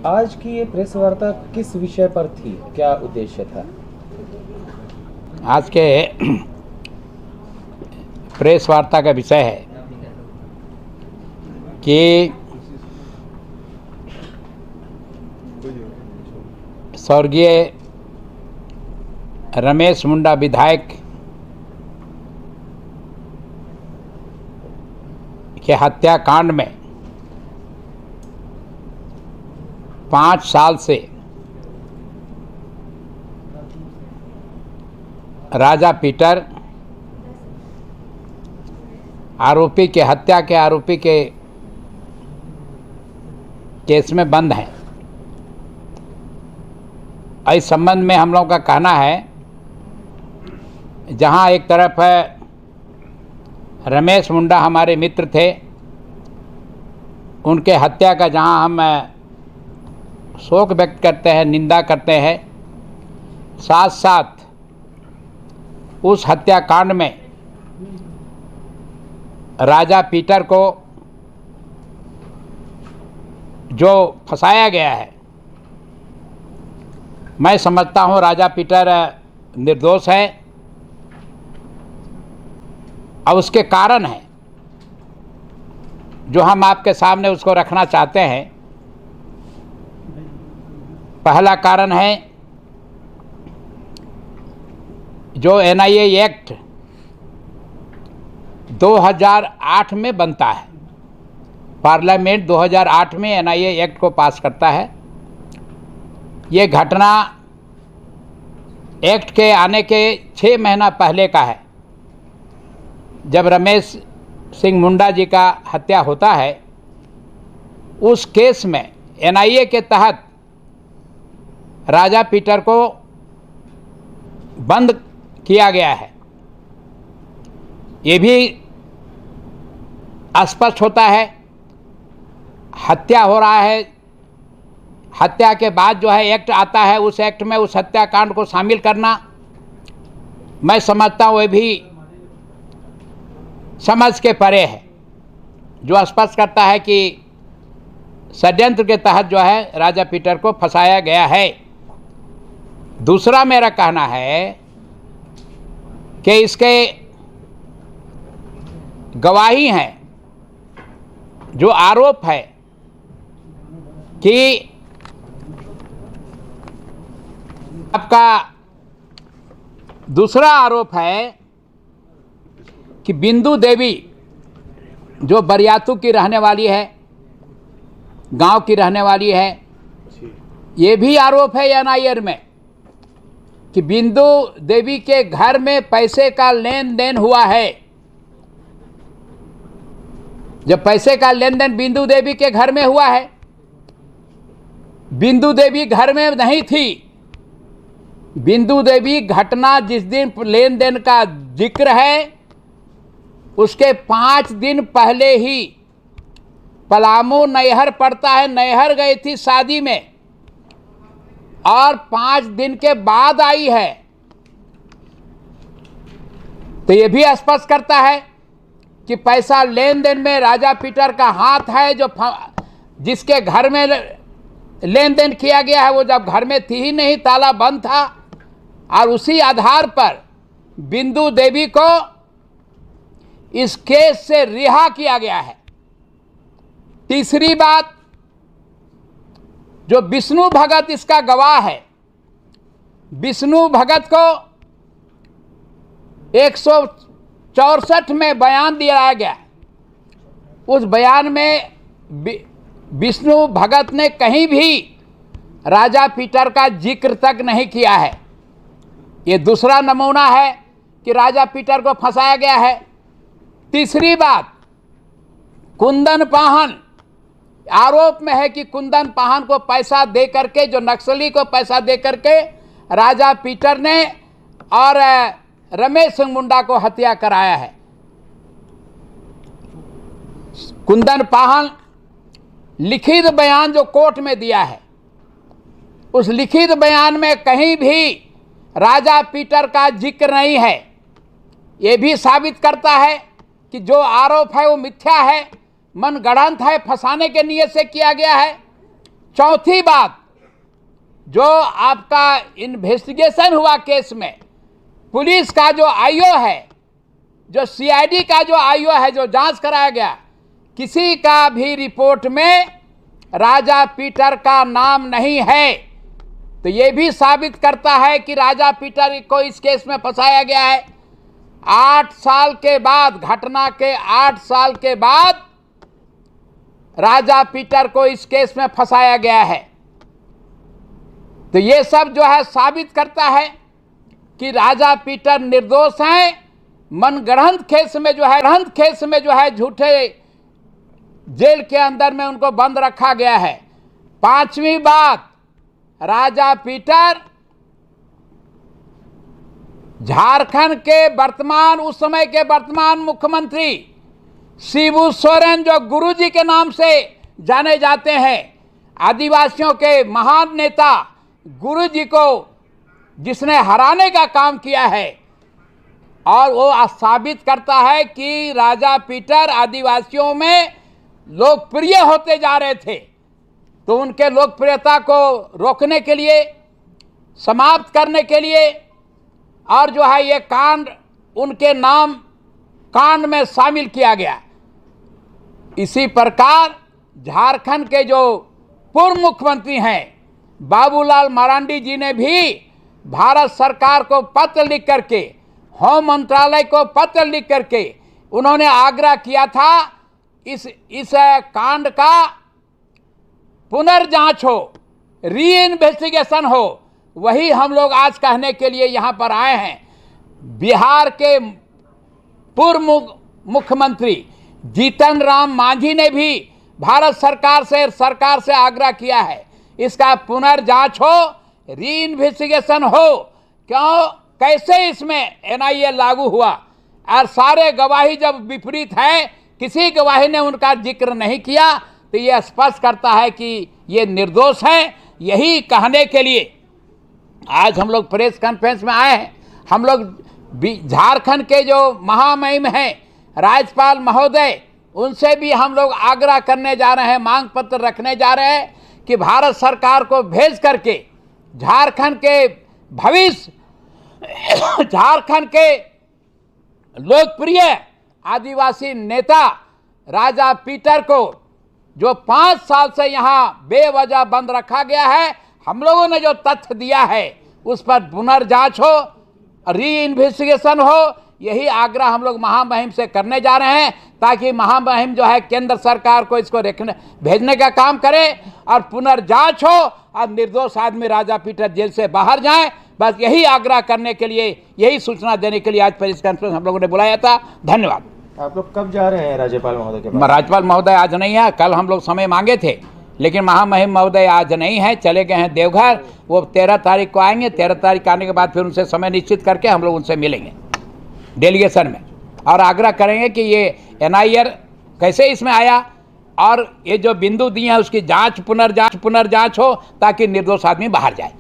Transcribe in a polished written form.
आज की ये प्रेस वार्ता किस विषय पर थी, क्या उद्देश्य था? आज के प्रेस वार्ता का विषय है कि स्वर्गीय रमेश मुंडा विधायक के हत्याकांड में 5 साल से राजा पीटर आरोपी के हत्या के आरोपी के केस में बंद हैं। इस संबंध में हम लोगों का कहना है, जहां एक तरफ है रमेश मुंडा हमारे मित्र थे, उनके हत्या का जहां हम शोक व्यक्त करते हैं, निंदा करते हैं, साथ साथ उस हत्याकांड में राजा पीटर को जो फंसाया गया है, मैं समझता हूं राजा पीटर निर्दोष है। अब उसके कारण हैं जो हम आपके सामने उसको रखना चाहते हैं। पहला कारण है जो एनआईए एक्ट 2008 में बनता है। पार्लियामेंट 2008 में एनआईए एक्ट को पास करता है। ये घटना एक्ट के आने के 6 महीना पहले का है, जब रमेश सिंह मुंडा जी का हत्या होता है। उस केस में एनआईए के तहत राजा पीटर को बंद किया गया है। ये भी स्पष्ट होता है, हत्या हो रहा है, हत्या के बाद जो है एक्ट आता है, उस एक्ट में उस हत्याकांड को शामिल करना, मैं समझता हूँ ये भी समझ के परे है, जो स्पष्ट करता है कि षड्यंत्र के तहत जो है राजा पीटर को फंसाया गया है। दूसरा मेरा कहना है कि इसके गवाही हैं, जो आरोप है कि आपका दूसरा आरोप है कि बिंदु देवी जो बरियातू की रहने वाली है, गांव की रहने वाली है, ये भी आरोप है एनआईए में कि बिंदु देवी के घर में पैसे का लेन देन हुआ है। जब पैसे का लेन देन बिंदु देवी के घर में हुआ है, बिंदु देवी घर में नहीं थी। बिंदु देवी घटना जिस दिन लेन देन का जिक्र है, उसके 5 दिन पहले ही पलामू नैहर पड़ता है, नैहर गई थी शादी में, और 5 दिन के बाद आई है। तो ये भी स्पष्ट करता है कि पैसा लेन देन में राजा पीटर का हाथ है। जो जिसके घर में लेन देन किया गया है, वो जब घर में थी ही नहीं, ताला बंद था, और उसी आधार पर बिंदु देवी को इस केस से रिहा किया गया है। तीसरी बात, जो विष्णु भगत इसका गवाह है, विष्णु भगत को 164 में बयान दिया गया। उस बयान में विष्णु भगत ने कहीं भी राजा पीटर का जिक्र तक नहीं किया है। ये दूसरा नमूना है कि राजा पीटर को फंसाया गया है। तीसरी बात, कुंदन पाहन, आरोप में है कि कुंदन पाहन को पैसा दे करके, जो नक्सली को पैसा दे करके राजा पीटर ने और रमेश सिंह मुंडा को हत्या कराया है। कुंदन पाहन लिखित बयान जो कोर्ट में दिया है, उस लिखित बयान में कहीं भी राजा पीटर का जिक्र नहीं है। ये भी साबित करता है कि जो आरोप है वो मिथ्या है, मनगढ़ंत है, फंसाने के नियत से किया गया है। चौथी बात, जो आपका इन्वेस्टिगेशन हुआ केस में, पुलिस का जो आईओ है, जो सीआईडी का जो आईओ है, जो जांच कराया गया, किसी का भी रिपोर्ट में राजा पीटर का नाम नहीं है। तो ये भी साबित करता है कि राजा पीटर को इस केस में फंसाया गया है। 8 साल के बाद, घटना के 8 साल के बाद राजा पीटर को इस केस में फंसाया गया है। तो ये सब जो है साबित करता है कि राजा पीटर निर्दोष हैं। मनगढ़ंत केस में जो है झूठे जेल के अंदर में उनको बंद रखा गया है। 5वीं बात, राजा पीटर झारखंड के उस समय के वर्तमान मुख्यमंत्री शिबू सोरेन, जो गुरुजी के नाम से जाने जाते हैं, आदिवासियों के महान नेता गुरुजी को जिसने हराने का काम किया है, और वो साबित करता है कि राजा पीटर आदिवासियों में लोकप्रिय होते जा रहे थे। तो उनके लोकप्रियता को रोकने के लिए, समाप्त करने के लिए, और जो है ये कांड उनके नाम कांड में शामिल किया गया। इसी प्रकार झारखंड के जो पूर्व मुख्यमंत्री हैं बाबूलाल मरांडी जी ने भी भारत सरकार को पत्र लिख करके, होम मंत्रालय को पत्र लिख करके उन्होंने आग्रह किया था इस कांड का पुनर्जांच हो, री इन्वेस्टिगेशन हो। वही हम लोग आज कहने के लिए यहाँ पर आए हैं। बिहार के पूर्व मुख्यमंत्री जीतन राम मांझी ने भी भारत सरकार से आग्रह किया है इसका पुनर्जांच हो, री इन्वेस्टिगेशन हो। क्यों, कैसे इसमें एनआईए लागू हुआ, और सारे गवाही जब विपरीत है, किसी गवाही ने उनका जिक्र नहीं किया, तो ये स्पष्ट करता है कि ये निर्दोष हैं। यही कहने के लिए आज हम लोग प्रेस कॉन्फ्रेंस में आए हैं। हम लोग झारखंड के जो महामहिम हैं राज्यपाल महोदय, उनसे भी हम लोग आग्रह करने जा रहे हैं, मांग पत्र रखने जा रहे हैं कि भारत सरकार को भेज करके झारखंड के भविष्य, झारखंड के लोकप्रिय आदिवासी नेता राजा पीटर को, जो 5 साल से यहाँ बेवजह बंद रखा गया है, हम लोगों ने जो तथ्य दिया है उस पर पुनर्जांच हो, री इन्वेस्टिगेशन हो। यही आग्रह हम लोग महामहिम से करने जा रहे हैं, ताकि महामहिम जो है केंद्र सरकार को इसको भेजने का काम करे और पुनर्जांच हो और निर्दोष आदमी राजा पीटर जेल से बाहर जाएं। बस यही आग्रह करने के लिए, यही सूचना देने के लिए आज प्रेस कॉन्फ्रेंस हम लोगों ने बुलाया था। धन्यवाद। आप लोग कब जा रहे हैं राज्यपाल महोदय के पास? राज्यपाल महोदय आज नहीं है, कल हम लोग समय मांगे थे, लेकिन महामहिम महोदय आज नहीं है, चले गए हैं देवघर। वो 13 तारीख को आएंगे। 13 तारीख आने के बाद फिर उनसे समय निश्चित करके हम लोग उनसे मिलेंगे डेलीगेशन में, और आग्रह करेंगे कि ये एनआईए कैसे इसमें आया, और ये जो बिंदु दिए हैं उसकी जांच पुनर्जांच हो, ताकि निर्दोष आदमी बाहर जाए।